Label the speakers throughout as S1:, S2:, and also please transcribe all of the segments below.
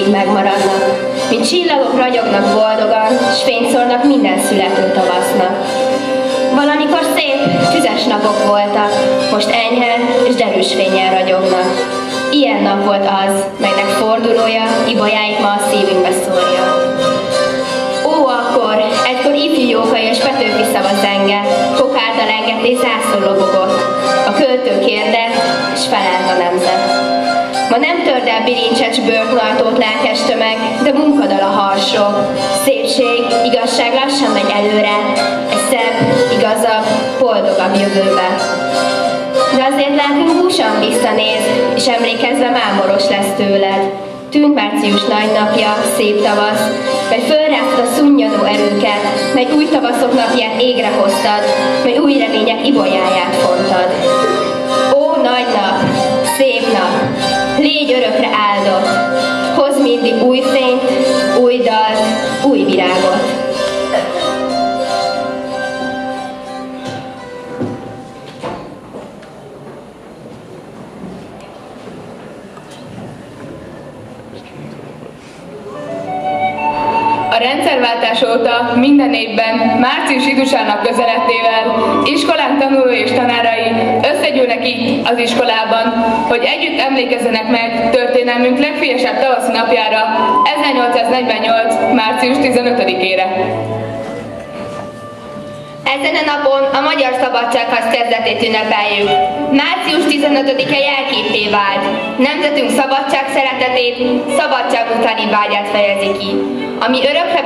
S1: mindig megmaradnak, mint csillagok ragyognak boldogan, s fényt szórnak minden születő tavasznak. Valamikor szép, tüzes napok voltak, most enyhe és derűs fénnyel ragyognak. Ilyen nap volt az, melynek fordulója ibolyáit ma a szívünkbe szórja. Ó, akkor, egykor ifjú Jókai és Petőfi szava zengett, kokálta lengett és zászló lobogott, a költő kérdett, és felállt a nemzet. Ma nem törd el bilincses bőrknartót lelkes tömeg, de munkadal a harsog. Szépség, igazság lassan megy előre, egy szebb, igazabb, boldogabb jövőbe. De azért lelkünk húsan visszanéz, és emlékezve mámoros lesz tőled. Tűnt március nagy napja, szép tavasz, mely fölrázta szunnyadó erőket, mely új tavaszok napját égre hoztad, mely új remények ibolyáját fontad. Ó, nagy nap, szép nap, légy örökre áldott, hozz mindig új fényt, új dalt, új virágot.
S2: A rendszerváltás óta minden évben március ifjúságnak közeledtével iskolánk tanulói és tanárai összegyűlnek itt az iskolában, hogy együtt emlékezzenek meg történelmünk legfényesebb tavaszi napjára, 1848. március 15-ére.
S1: Ezen a napon a magyar szabadságharc kezdetét ünnepeljük. Március 15-e jelképpé vált. Nemzetünk szabadság szeretetét, szabadság utáni vágyát fejezi ki, ami örökre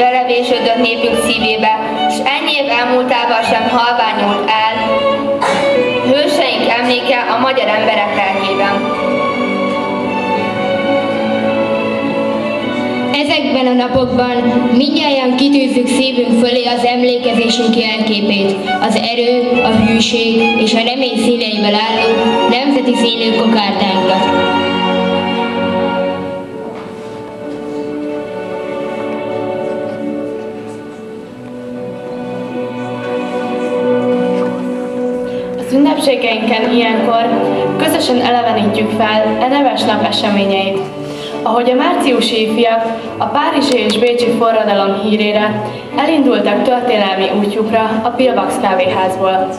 S1: belevésődött népünk szívébe, s ennyi év elmúltával sem halványult el hőseink emléke a magyar emberek lelkében.
S3: Ezekben a napokban mindnyájan kitűzzük szívünk fölé az emlékezésünk jelképét, az erő, a hűség és a remény színeiből álló nemzeti színű kokárdánkat.
S2: Az ünnepségeinken ilyenkor közösen elevenítjük fel a neves nap eseményeit. Ahogy a márciusi ifjak a párizsi és bécsi forradalom hírére elindultak történelmi útjukra a Pillbox kávéházból.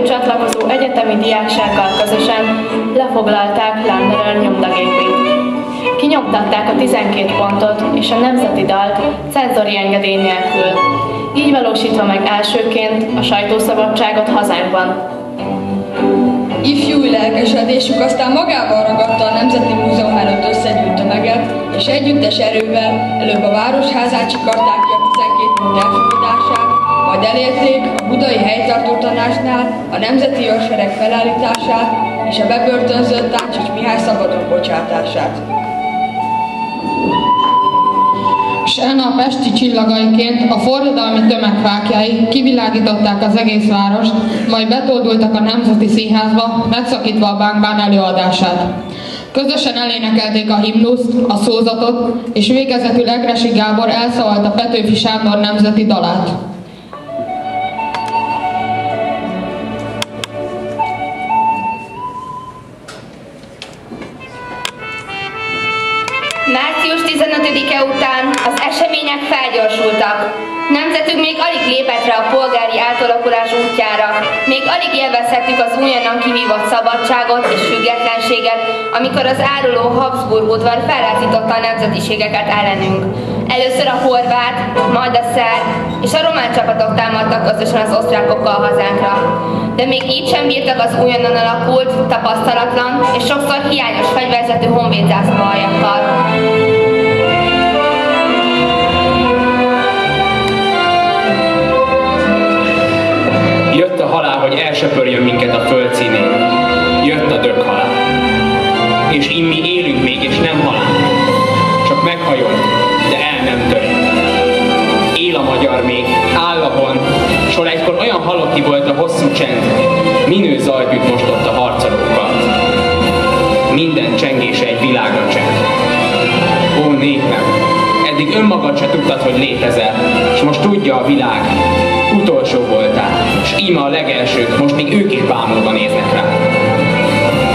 S2: Csatlakozó egyetemi diáksággal közösen lefoglalták Landerer nyomdagépét. Kinyomtatták a 12 pontot és a nemzeti dalt cenzori engedély nélkül, így valósítva meg elsőként a sajtószabadságot hazánkban.
S4: Ifjú lelkesedésük aztán magával ragadta a Nemzeti Múzeum előtt összegyűlt tömeget, és együttes erővel előbb a Városházát csikarták ki a 12 pont elfogadását, majd elérték a budai helytartó tanácsnál a Nemzeti Őrsereg felállítását és a bebörtönzött Táncsics Mihály szabadon bocsátását.
S5: S e nap esti csillagaiként a forradalmi tömegfáklyái kivilágították az egész várost, majd betódultak a Nemzeti Színházba, megszakítva a bánk-bán előadását. Közösen elénekelték a himnuszt, a szózatot, és végezetül Egressy Gábor elszavalta Petőfi Sándor nemzeti dalát.
S1: Március 15-e után az események felgyorsultak. Nemzetünk még alig lépett rá a polgári átalakulás útjára, még alig élvezhettük az újonnan kivívott szabadságot és függetlenséget, amikor az áruló Habsburg udvar fellázította a nemzetiségeket ellenünk. Először a horvát, majd a szerb és a román csapatok támadtak közösen az osztrákokkal hazánkra. De még így sem bírtak az újonnan alakult, tapasztalatlan és sokszor hiányos fegyverzetű honvédzászlóaljakkal.
S6: Jött a halál, hogy elsöpörjön minket a föld színén. Jött a döghalál. És immi élünk még, és nem halál. önmagad se tudtad, hogy létezel, és most tudja a világ. Utolsó voltál, és íme a legelsők, most még ők is bámulva néznek rá.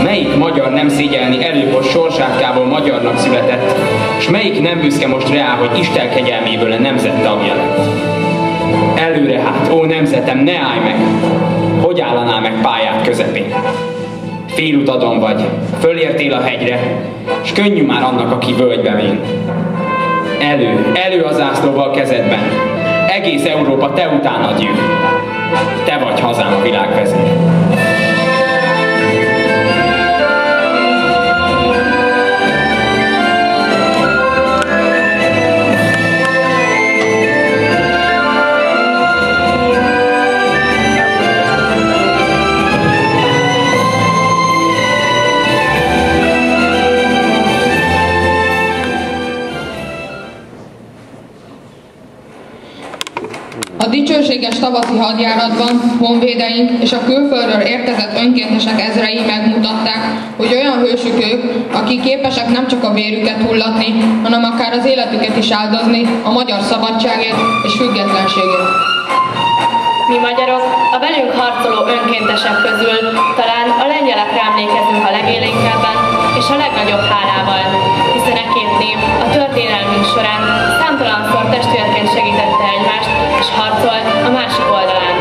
S6: Melyik magyar nem szégyelni előbb, hogy sorsátkából magyarnak született, és melyik nem büszke most rá, hogy Isten kegyelméből a nemzet tagja lett? Előre hát, ó nemzetem, ne állj meg! Hogy állanál meg pályát közepén? Félutadon vagy, fölértél a hegyre, és könnyű már annak, aki völgybe vén. Elő a zászlóval kezedben, egész Európa te utánad jön. Te vagy hazám a világvezér.
S5: A dicsőséges tavaszi hadjáratban honvédeink és a külföldről érkezett önkéntesek ezrei megmutatták, hogy olyan hősök ők, akik képesek nem csak a vérüket hullatni, hanem akár az életüket is áldozni a magyar szabadságért és függetlenségért.
S2: Mi magyarok a velünk harcoló önkéntesek közül talán a lengyelekre emlékezünk a legélénkebben és a legnagyobb hálával, hiszen e két név a történelmünk során számtalanszor testvérként segítette egymást és harcolt a másik oldalán.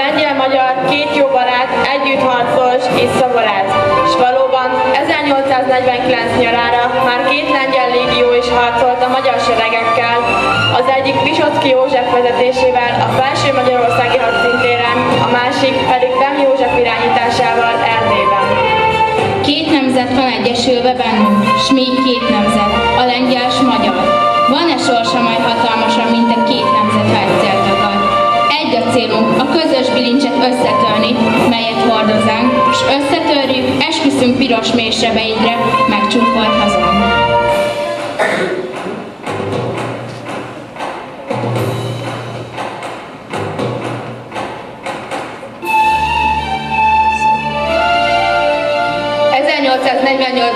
S2: Lengyel-magyar két jó barát együtt harcolt és szavarát, és valóban 1849 nyarára már két lengyel légió is harcolt a magyar seregekkel, az egyik Visocki József vezetésével a Felső Magyarországi Hadszintéren, a másik pedig Bem József irányításával Erdélyben.
S3: Két nemzet van egyesülve bennünk, s mi két nemzet, a lengyel s magyar. Van-e sorsa majd hatalmasabb, mint a két nemzet, ha egyszer takar? Egy a célunk, a közös bilincset összetörni, melyet hordozánk, s összetörjük, esküszünk piros mélysebeidre, megcsúfolt hazánk.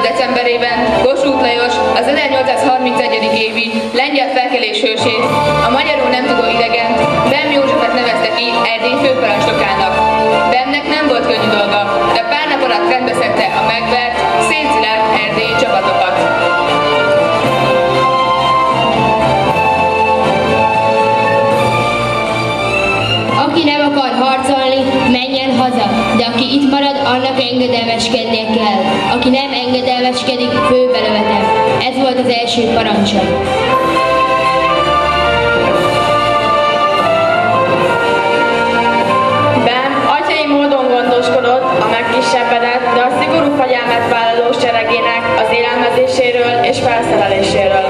S4: decemberében Kossuth Lajos az 1831. évi lengyel felkelés hősét, a magyarul nem tudó idegent, Bem Józsefet nevezte ki Erdély főparancsnokának. Bemnek nem volt könnyű dolga, de pár nap alatt rendbeszedte a megvert, szétszilárd erdélyi csapatokat.
S3: Aki nem akar harcolni, menjen haza, de aki itt marad, annak engedelmeskednie kell. Aki nem engedelmeskedik, főbe lövetem. Ez volt az első parancsa.
S2: Bem atyai módon gondoskodott a megkisebbedet, de a szigorú fegyelmet vállaló seregének az élelmezéséről és felszereléséről.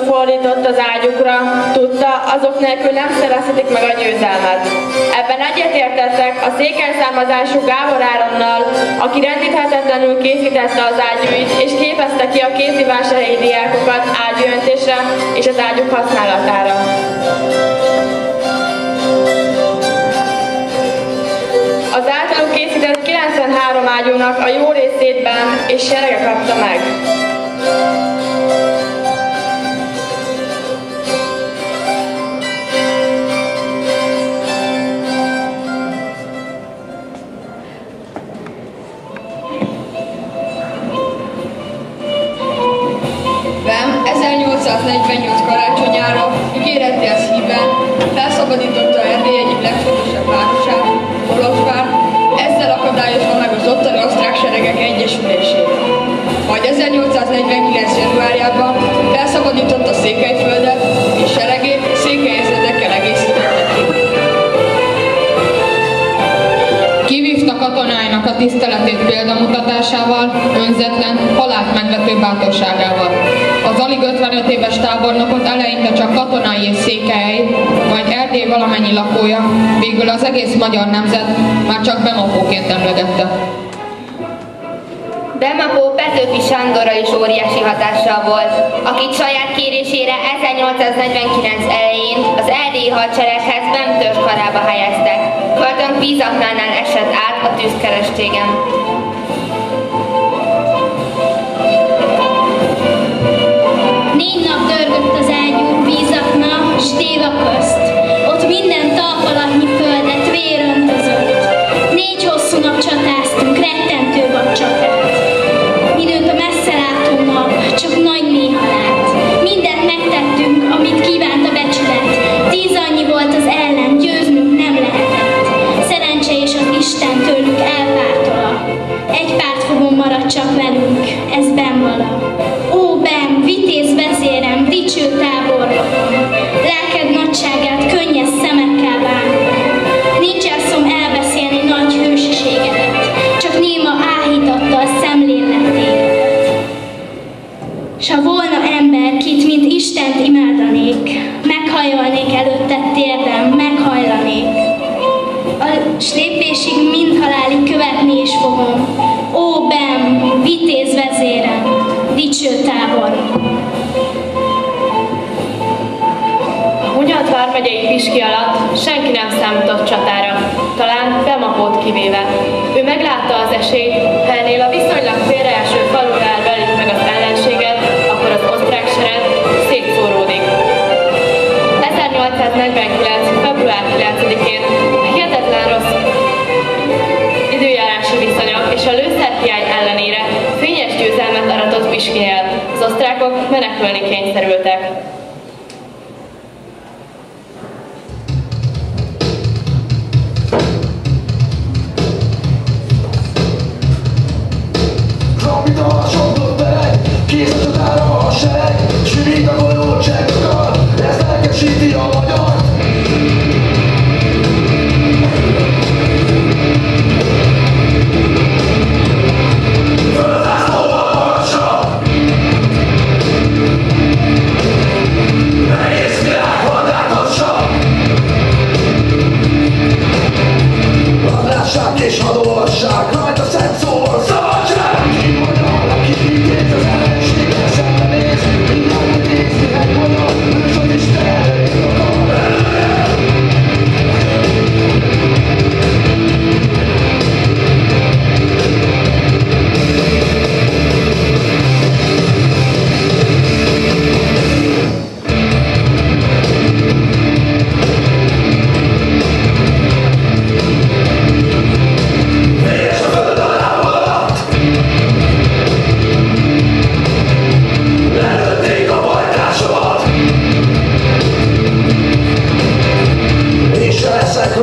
S2: Fordított az ágyukra, tudta, azok nélkül nem szerezhetik meg a győzelmet. Ebben egyetértettek a székely származású Gábor Áronnal, aki rendíthetetlenül készítette az ágyúit, és képezte ki a kézivásárhelyi diákokat ágyúöntésre és az ágyuk használatára. Az általuk készített 93 ágyúnak a jó részét Bem és serege kapta meg.
S4: Bem 1848 karácsonyára ígérettel szívben felszabadította Erdély egyik legfontosabb városát, Kolozsvárt, ezzel akadályozva meg az ottani osztrák seregek egyesülését. Majd 1850.
S5: a tiszteletét példamutatásával, önzetlen, halált megvető bátorságával. Az alig 55 éves tábornokot eleinte csak katonai és székelyei, majd Erdély valamennyi lakója, végül az egész magyar nemzet már csak Bemapóként emlegette.
S1: Bemapó Petőfi Sándorra is óriási hatással volt, akit saját kérésére 1849 elején az erdélyi hadsereghez Bem-törzs karába helyeztek. Költőnk vízaknánál esett át a tűzkerességen.
S7: 4 nap dörgött az ágyú, vízakna, s téva közt. Ott minden talpalatnyi földet vér öntözött. 4 hosszú nap csatáztunk, rettentő vadcsatát. Időt a messzelátó nap, csak nagy néha lát. Mindent megtettünk, amit kívánt a becsület. 10 annyi volt az ellen, győznünk nem lehetett. Szerencse és az Isten tőlük elpártola. Egy pártfogón maradt csak velünk, ez Bemvala. Ó, Bem, vitéz vezérem, dicső tábornokom. Lelked nagyságát könnyes szemekkel bánom. Nincs elszom elbeszélni nagy hősiségedet, csak néma áhítattal szemléletédet. S ha volna ember, kit mint Istent imádanék, meghajolnék előtted térdem, meghajlanék. S lépésig mind halálig követni is fogom. Ó, Bem, vitéz vezérem, dicső tábornokom.
S2: A Hunyad vármegyei Piski alatt senki nem számított csatára, talán Bemapót kivéve. Ő meglátta az esélyt, ha ennél a viszonylag félreeső falunál velik meg az ellenséget, akkor az osztrák sereg szétszóródik. 1849. február 9-én hihetetlen rossz időjárási viszonyok és a lőszerhiány ellenére fényes győzelmet aratott Piskinél. Az osztrákok menekülni kényszerültek.
S8: Kész a csatára a sereg, sűrít a golyó csekkokkal, ez lelkesíti a magyart. Földászlóval magasra, egész világ hadrátossa. Lássák és hadd olvassák, rajta szent szó van szabadság. Ki magyar, aki vitéz az ellenséggel szembenéz, mindjárt nézni egy magyar, ős az Isten akar belőle.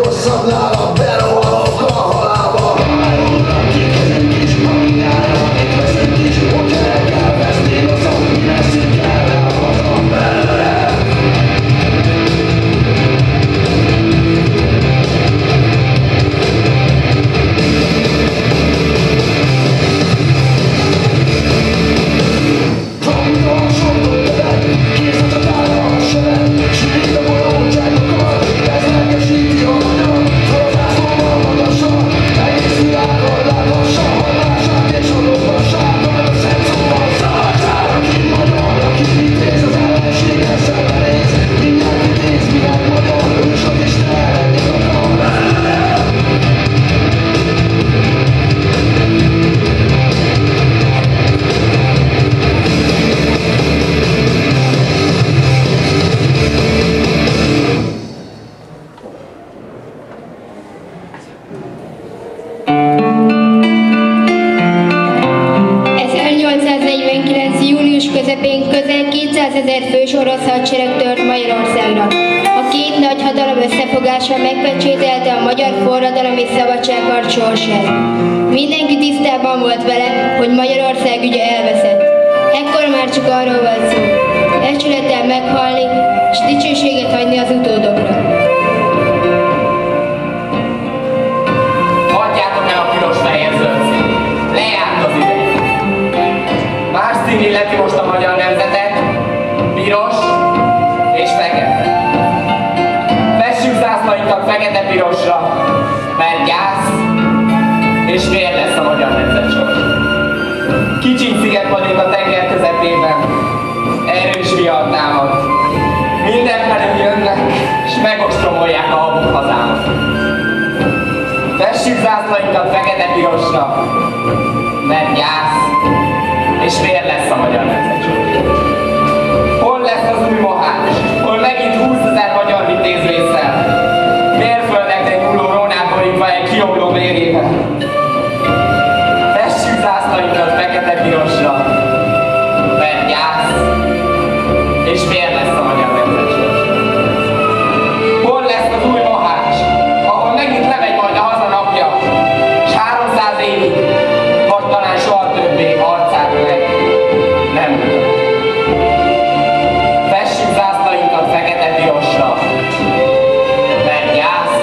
S8: Rosszabb nála, berohanok a halálba. Hájulnak ki kezünk is, ha mindjárt amit veszünk is, hogyha el kell veszni, azon mi leszünk el, elhozom belőle. Valamikor sokot tevek, kész a csatára a sereg, sűrít a golyó csekkokkal, ez lelkesíti a magyar. Földászlóval magasan, egész világon láthassa, hallássák és hallgassák, mert a szent szóval szabadság. Aki magyar, aki vitéz az ellenséggel szembenéz, mindjárt vitéz, mindjárt magyar, ős az Isten lenni akar belőle.
S3: közepén közel 200 000 fős orosz hadsereg tört Magyarországra. A két nagy hatalom összefogása megpecsételte a magyar forradalom és szabadságharc sorsát. Mindenki tisztában volt vele, hogy Magyarország ügye elveszett. Ekkor már csak arról volt szó, becsülettel meghalni, és dicsőséget hagyni az utódokra.
S6: Hagyjátok el a piros fehér pirosra, mert gyász és vér lesz a magyar nemzet sors. Kicsiny sziget vagyunk a tenger közepében, erős vihar támad. Mindenfelől jönnek, és megostromolják a habuk hazámat. Fessük zászlainkat fekete-pirosra, mert gyász és vér lesz a magyar nemzet sors. Hol lesz az új Mohács, hol megint 20 000 magyar vitéz vészel, mérföldekre nyúló rónát borítva egy kiomló vérével. Fessük zászlainkat fekete-pirosra, mert gyász és vér lesz a magyar nemzet sors. Hol lesz az új Mohács, ahol megint lemegy majd a haza napja, s 300 évig, vagy talán soha többé arcát meg nem tudom. Fessük zászlainkat fekete-pirosra, mert gyász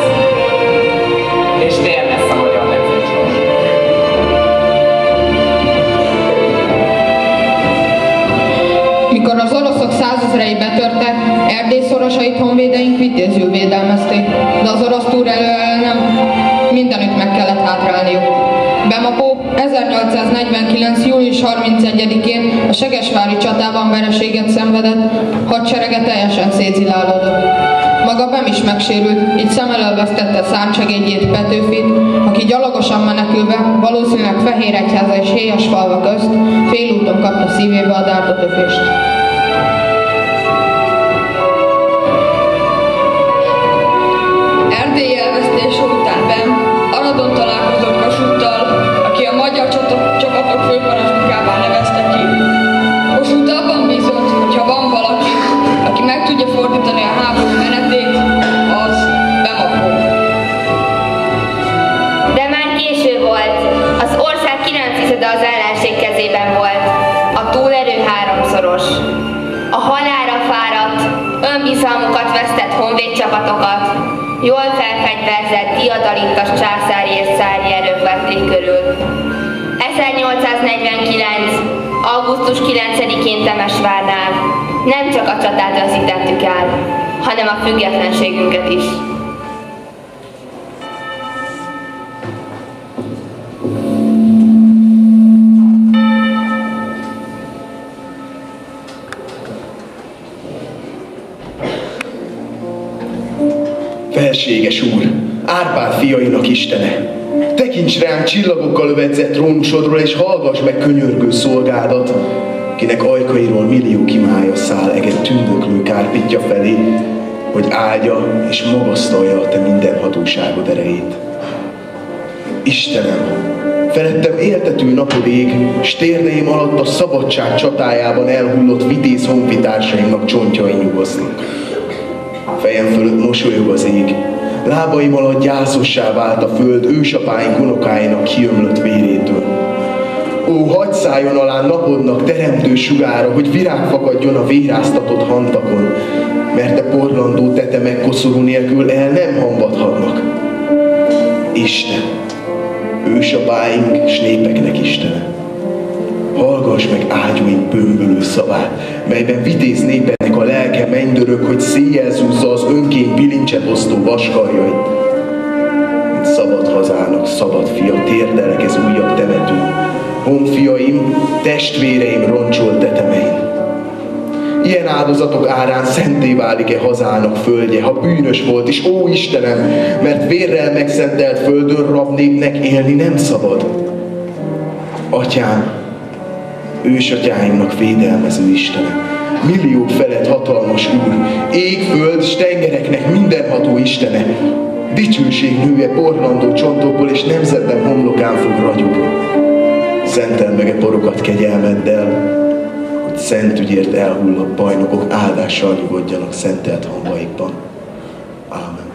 S6: és vér lesz a magyar nemzet sors.
S5: Mikor az oroszok százezrei betörtek, Erdély szorosait honvédeink vitézül védelmezték, de az orosz túrelő ellen mindenütt meg kellett hátrálniuk. Bemapó 1849. július 31-én a segesvári csatában vereséget szenvedett, hadserege teljesen szétzilálódott. Maga Bem is megsérült, így szem elől vesztette szárnysegédjét Petőfit, aki gyalogosan menekülve, valószínűleg Fehéregyháza és Héjasfalva közt félúton kapta szívébe a dárdatöfést.
S4: Erdély elvesztése után Bem Aradon találkozott Kossuthtal, aki a magyar csapatok főparancsnokává nevezte ki. Kossuth abban bízott, hogy ha van valaki, aki meg tudja fordítani a háború menetét, az Bemapó.
S1: De már késő volt. Az ország 9/10 az ellenség kezében volt. A túlerő háromszoros. A halálra fáradt, önbizalmukat vesztett honvédcsapatokat, jól felfegyverzett diadalikas császári és szári erők vették körül. 1849. augusztus 9-én Temesvárnál nem csak a csatát veszítettük el, hanem a függetlenségünket is.
S9: Felséges úr, Árpád fiainak istene, tekints rám csillagokkal övezett trónusodról, és hallgass meg könyörgő szolgádat, kinek ajkairól millió kimája száll eget tündöklő kárpitja felé, hogy áldja és magasztalja a te mindenhatóságod erejét. Istenem, felettem éltető napod ég, s térdeim alatt a szabadság csatájában elhullott vitéz honfitársaimnak csontjai nyugasznak. Fejem fölött mosolyog az ég, lábaim alatt gyászossá vált a föld ősapáink unokáinak kiömlött vérétől. Ó, hadd szálljon alá napodnak teremtő sugára, hogy virág fakadjon a véráztatott hantakon, mert te porlandó tetemek koszorú nélkül el nem hamvadhatnak. Isten, ősapáink s népeknek Istene, hallgass meg ágyúink bömbölő szavát, melyben vitéz népednek a lelke mennydörög, hogy széjjel zúzza az önként bilincseposztó vaskarjait. Mint szabad hazának szabad fia, térdelek ez újabb temetőn, honfiaim, testvéreim roncsolt tetemein. Ilyen áldozatok árán szenté válik-e hazának földje, ha bűnös volt is, ó Istenem, mert vérrel megszentelt földön rabnépnek élni nem szabad. Atyám, ősatyáimnak védelmező Istenem, milliók felett hatalmas Úr, ég, föld, s tengereknek mindenható Istene, dicsőség nője porlandó csontokból, és nemzetem homlokán fog ragyogni. Szenteld meg e porokat kegyelmeddel, hogy szent ügyért elhullott bajnokok áldással nyugodjanak szentelt hamvaikban. Ámen.